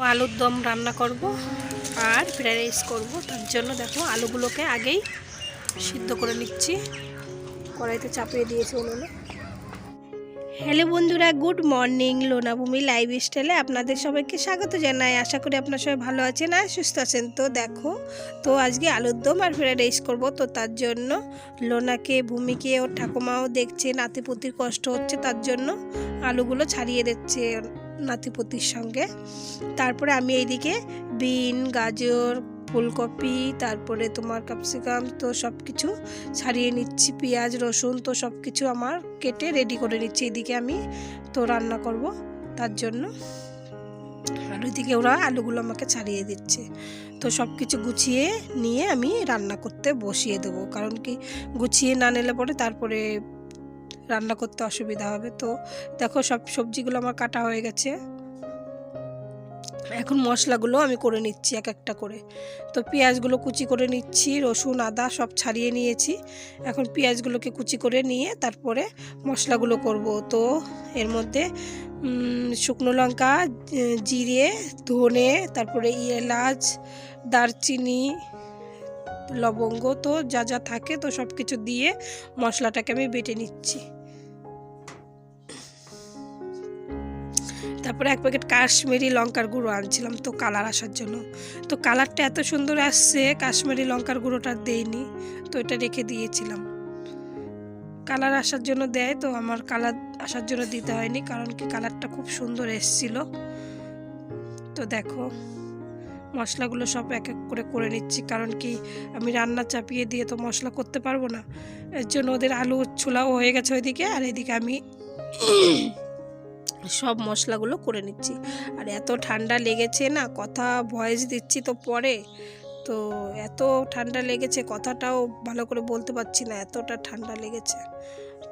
আলুর দম রান্না করব আর ফ্রাইড রাইস করব। তার জন্য দেখো আলুগুলোকে আগেই সিদ্ধ করে নিচ্ছি, কড়াইতে চাপিয়ে দিয়েছি উনুনে। হ্যালো বন্ধুরা, গুড মর্নিং। লোনাভূমি লাইফস্টাইলে আপনাদের সবাইকে স্বাগত জানাই। আশা করি আপনার সবাই ভালো আছেন আর সুস্থ আছেন। তো দেখো, তো আজকে আলুর দম আর ফ্রাইড রাইস করবো। তো তার জন্য লোনাকে, ভূমিকে, ওর ঠাকুমাও দেখছে নাতিপুতির কষ্ট হচ্ছে, তার জন্য আলুগুলো ছাড়িয়ে দিচ্ছে নাতিপুতির সঙ্গে। তারপরে আমি এইদিকে বিন, গাজর, ফুলকপি, তারপরে তোমার ক্যাপসিকাম তো সব কিছু ছাড়িয়ে নিচ্ছি, পেঁয়াজ, রসুন তো সব কিছু আমার কেটে রেডি করে নিচ্ছি। এদিকে আমি তো রান্না করব, তার জন্য আর ওইদিকে ওরা আলুগুলো আমাকে ছাড়িয়ে দিচ্ছে। তো সব কিছু গুছিয়ে নিয়ে আমি রান্না করতে বসিয়ে দেবো, কারণ কি গুছিয়ে না নিলে পরে তারপরে রান্না করতে অসুবিধা হবে। তো দেখো সব সবজিগুলো আমার কাটা হয়ে গেছে। এখন মশলাগুলো আমি করে নিচ্ছি এক একটা করে। তো পেঁয়াজগুলো কুচি করে নিচ্ছি, রসুন, আদা সব ছাড়িয়ে নিয়েছি। এখন পেঁয়াজগুলোকে কুচি করে নিয়ে তারপরে মশলাগুলো করব। তো এর মধ্যে শুকনো লঙ্কা, জিরে, ধনে, তারপরে এলাচ, দারচিনি, লবঙ্গ তো যা যা থাকে তো সব কিছু দিয়ে মশলাটাকে আমি বেটে নিচ্ছি। তারপরে এক প্যাকেট কাশ্মীরি লঙ্কার গুঁড়ো আনছিলাম তো কালার আসার জন্য। তো কালারটা এত সুন্দর আসছে, কাশ্মীরি লঙ্কার গুঁড়োটা দেইনি, তো এটা রেখে দিয়েছিলাম। কালার আসার জন্য দেয়, তো আমার কালার আসার জন্য দিতে হয়নি, কারণ কি কালারটা খুব সুন্দর এসছিল। তো দেখো মশলাগুলো সব এক এক করে করে নিচ্ছি, কারণ কি আমি রান্না চাপিয়ে দিয়ে তো মশলা করতে পারবো না। এর জন্য ওদের আলু ছোলাও হয়ে গেছে ওইদিকে, আর এদিকে আমি সব মশলাগুলো করে নিচ্ছি। আর এত ঠান্ডা লেগেছে না, কথা ভয়েস দিচ্ছি তো পরে, তো এত ঠান্ডা লেগেছে কথাটাও ভালো করে বলতে পারছি না, এতটা ঠান্ডা লেগেছে।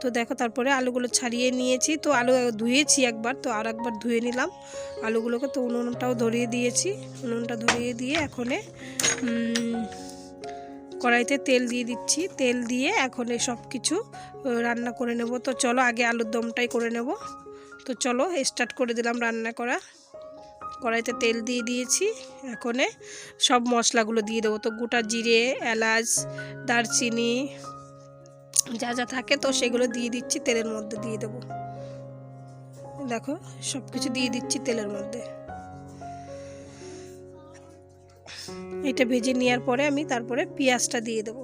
তো দেখো তারপরে আলুগুলো ছাড়িয়ে নিয়েছি, তো আলু ধুয়েছি একবার, তো আর একবার ধুয়ে নিলাম আলুগুলোকে। তো উনুনটাও ধরিয়ে দিয়েছি, উনুনটা ধরিয়ে দিয়ে এখন কড়াইতে তেল দিয়ে দিচ্ছি। তেল দিয়ে এখন সব কিছু রান্না করে নেব। তো চলো আগে আলুর দমটাই করে নেব। তো চলো স্টার্ট করে দিলাম রান্না করা। কড়াইতে তেল দিয়ে দিয়েছি, এখন সব মশলাগুলো দিয়ে দেবো। তো গোটা জিরে, এলাচ, দারচিনি যা যা থাকে তো সেগুলো দিয়ে দিচ্ছি, তেলের মধ্যে দিয়ে দেবো। দেখো সব কিছু দিয়ে দিচ্ছি তেলের মধ্যে। এটা ভেজে নেওয়ার পরে আমি তারপরে পেঁয়াজটা দিয়ে দেবো।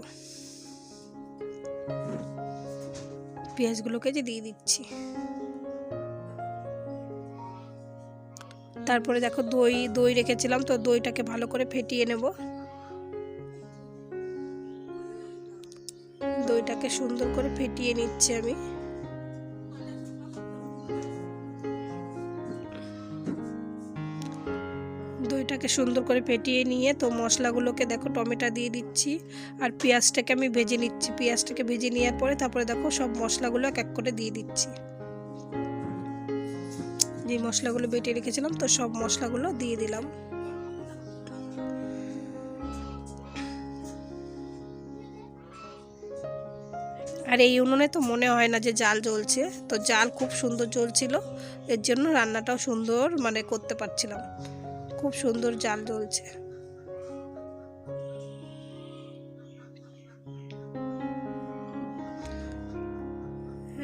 পেঁয়াজগুলোকে যে দিয়ে দিচ্ছি। তারপরে দেখো দই রেখেছিলাম, তো দইটাকে ভালো করে ফেটিয়ে নেব। দইটাকে সুন্দর করে ফেটিয়ে নিচ্ছি আমি। দইটাকে সুন্দর করে ফেটিয়ে নিয়ে তো মশলাগুলোকে দেখো টমেটো দিয়ে দিচ্ছি, আর পেঁয়াজটাকে আমি ভেজে নিচ্ছি। পেঁয়াজটাকে ভেজে নেওয়ার পরে তারপরে দেখো সব মশলাগুলো এক এক করে দিয়ে দিচ্ছি। যে মশলাগুলো বেটে রেখেছিলাম তো সব মশলাগুলো দিয়ে দিলাম। আর এই উনুনে তো মনে হয় না যে জাল জ্বলছে, তো জাল খুব সুন্দর জ্বলছিল, এর জন্য রান্নাটাও সুন্দর মানে করতে পারছিলাম। খুব সুন্দর জাল জ্বলছে।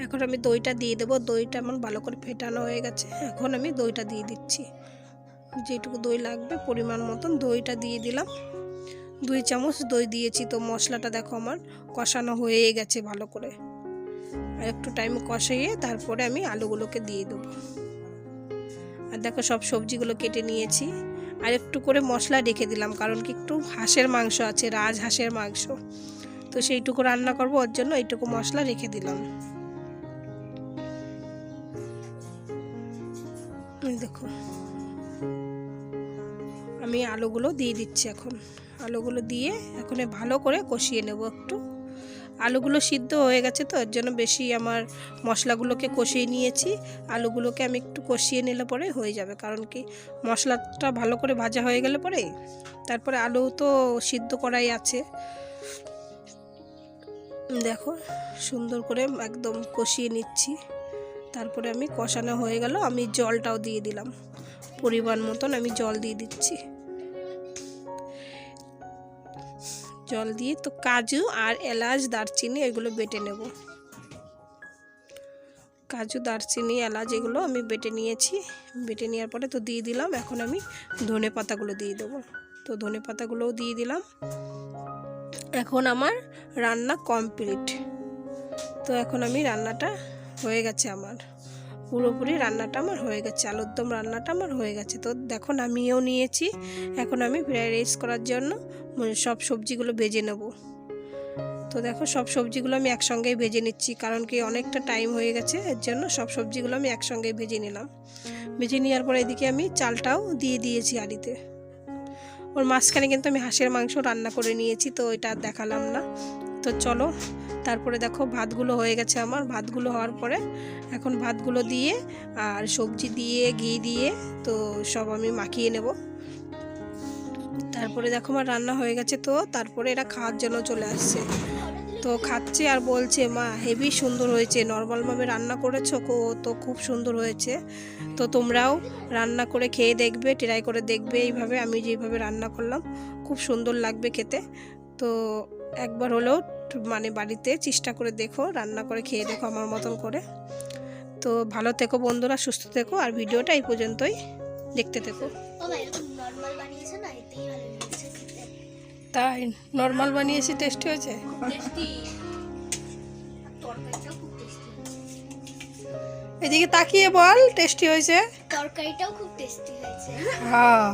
এখন আমি দইটা দিয়ে দেবো। দইটা আমার ভালো করে ফেটানো হয়ে গেছে, এখন আমি দইটা দিয়ে দিচ্ছি। যেটুকু দই লাগবে পরিমাণ মতন দইটা দিয়ে দিলাম। 2 চামচ দই দিয়েছি। তো মশলাটা দেখো আমার কষানো হয়ে গেছে ভালো করে। আর একটু টাইম কষিয়ে তারপরে আমি আলুগুলোকে দিয়ে দেবো। আর দেখো সব সবজিগুলো কেটে নিয়েছি, আর একটু করে মশলা রেখে দিলাম, কারণ কি একটু হাঁসের মাংস আছে, রাজহাঁসের মাংস, তো সেইটুকু রান্না করবো, ওর জন্য এইটুকু মশলা রেখে দিলাম। দেখো আমি আলুগুলো দিয়ে দিচ্ছি। এখন আলুগুলো দিয়ে এখন ভালো করে কষিয়ে নেব একটু। আলুগুলো সিদ্ধ হয়ে গেছে, তো এর জন্য বেশি আমার মশলাগুলোকে কষিয়ে নিয়েছি। আলুগুলোকে আমি একটু কষিয়ে নিলে পরে হয়ে যাবে, কারণ কি মশলাটা ভালো করে ভাজা হয়ে গেলে পরে তারপরে আলু তো সিদ্ধ করাই আছে। দেখো সুন্দর করে একদম কষিয়ে নিচ্ছি। তারপরে আমি কষানো হয়ে গেল, আমি জলটাও দিয়ে দিলাম। পরিমাণ মতন আমি জল দিয়ে দিচ্ছি। জল দিয়ে তো কাজু আর এলাচ দারচিনি এগুলো বেটে নেব। কাজু দারচিনি এলাচ এগুলো আমি বেটে নিয়েছি। বেটে নেওয়ার পরে তো দিয়ে দিলাম। এখন আমি ধনে পাতাগুলো দিয়ে দেবো। তো ধনে পাতাগুলোও দিয়ে দিলাম। এখন আমার রান্না কমপ্লিট। তো এখন আমি রান্নাটা হয়ে গেছে, আমার পুরোপুরি রান্নাটা আমার হয়ে গেছে, আলুর দম রান্নাটা আমার হয়ে গেছে। তো দেখো নামিয়েও নিয়েছি। এখন আমি ফ্রাইড রাইস করার জন্য সব সবজিগুলো ভেজে নেব। তো দেখো সব সবজিগুলো আমি একসঙ্গেই ভেজে নিচ্ছি, কারণ কি অনেকটা টাইম হয়ে গেছে, এর জন্য সব সবজিগুলো আমি একসঙ্গেই ভেজে নিলাম। ভেজে নেওয়ার পরে এদিকে আমি চালটাও দিয়ে দিয়েছি হাঁড়িতে। ওর মাঝখানে কিন্তু আমি হাঁসের মাংস রান্না করে নিয়েছি, তো এটা দেখালাম না। তো চলো, তারপরে দেখো ভাতগুলো হয়ে গেছে আমার। ভাতগুলো হওয়ার পরে এখন ভাতগুলো দিয়ে আর সবজি দিয়ে ঘি দিয়ে তো সব আমি মাখিয়ে নেব। তারপরে দেখো আমার রান্না হয়ে গেছে। তো তারপরে এরা খাওয়ার জন্য চলে আসছে। তো খাচ্ছে আর বলছে, মা হেভি সুন্দর হয়েছে, নর্মালভাবে রান্না করেছো, তো খুব সুন্দর হয়েছে। তো তোমরাও রান্না করে খেয়ে দেখবে, ট্রাই করে দেখবে এইভাবে আমি যেভাবে রান্না করলাম, খুব সুন্দর লাগবে খেতে। তো একবার হলেও মানে বাড়িতে চেষ্টা করে দেখো, রান্না করে খেয়ে দেখো আমার মতন করে। তো ভালো থেকো বন্ধুরা, সুস্থ থেকো, আর ভিডিওটা এই পর্যন্তই দেখতে থেকো। তাই নর্মাল বানিয়েছি, টেস্টি হয়েছে। এদিকে তাকিয়ে বল টেস্টি হয়েছে। তরকারিটাও খুব টেস্টি হয়েছে। হ্যাঁ।